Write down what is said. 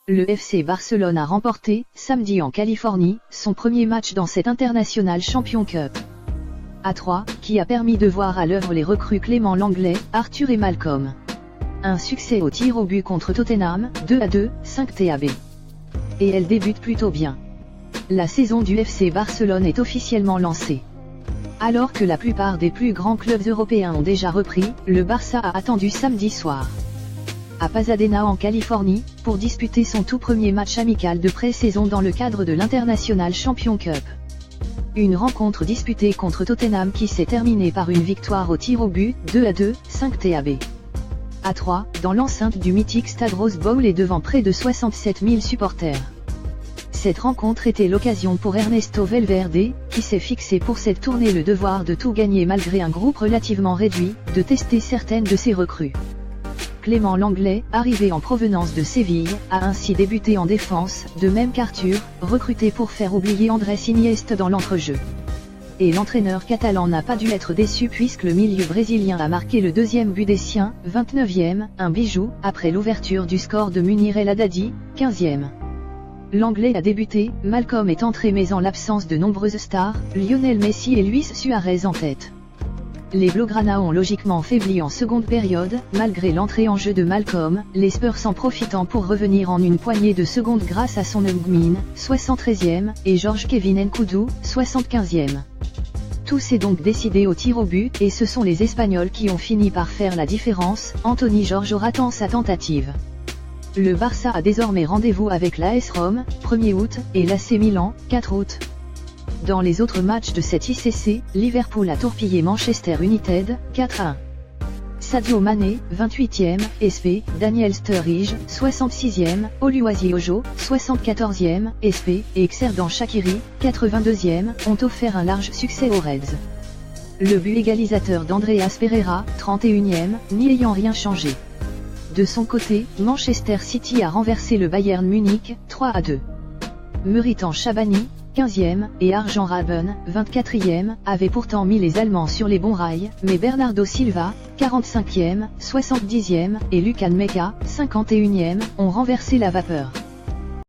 Le FC Barcelone a remporté, samedi en Californie, son premier match dans cette International Champions Cup. À 3, qui a permis de voir à l'œuvre les recrues Clément Lenglet, Arthur et Malcolm. Un succès au tir au but contre Tottenham, 2-2, 5 TAB. Et elle débute plutôt bien. La saison du FC Barcelone est officiellement lancée. Alors que la plupart des plus grands clubs européens ont déjà repris, le Barça a attendu samedi soir à Pasadena en Californie, pour disputer son tout premier match amical de pré-saison dans le cadre de l'International Champions Cup. Une rencontre disputée contre Tottenham qui s'est terminée par une victoire au tir au but, 2-2, 5 TAB. À 3, dans l'enceinte du mythique Stade Rose Bowl et devant près de 67 000 supporters. Cette rencontre était l'occasion pour Ernesto Valverde, qui s'est fixé pour cette tournée le devoir de tout gagner malgré un groupe relativement réduit, de tester certaines de ses recrues. Clément Lenglet, arrivé en provenance de Séville, a ainsi débuté en défense, de même qu'Arthur, recruté pour faire oublier Andrés Iniesta dans l'entrejeu. Et l'entraîneur catalan n'a pas dû être déçu puisque le milieu brésilien a marqué le deuxième but des siens, 29e, un bijou, après l'ouverture du score de Munir El Haddadi, 15e. Lenglet a débuté, Malcolm est entré mais en l'absence de nombreuses stars, Lionel Messi et Luis Suarez en tête. Les Blaugrana ont logiquement faibli en seconde période, malgré l'entrée en jeu de Malcolm, les Spurs en profitant pour revenir en une poignée de secondes grâce à son Heung-min, 73e, et Georges Kevin Nkoudou, 75e. Tout s'est donc décidé au tir au but, et ce sont les Espagnols qui ont fini par faire la différence, Anthony George ratant sa tentative. Le Barça a désormais rendez-vous avec l'AS Rome, 1er août, et l'AC Milan, 4 août. Dans les autres matchs de cette ICC, Liverpool a torpillé Manchester United, 4-1. Sadio Mané, 28e, SP, Daniel Sturridge, 66e, Oluwaseyi Ojo, 74e, SP, et Xherdan Shaqiri, 82e, ont offert un large succès aux Reds. Le but égalisateur d'Andreas Pereira, 31e, n'y ayant rien changé. De son côté, Manchester City a renversé le Bayern Munich, 3-2. Muritan Shabani, 15e, et Arjen Robben, 24e, avaient pourtant mis les Allemands sur les bons rails, mais Bernardo Silva, 45e, 70e, et Lukan Meka, 51e, ont renversé la vapeur.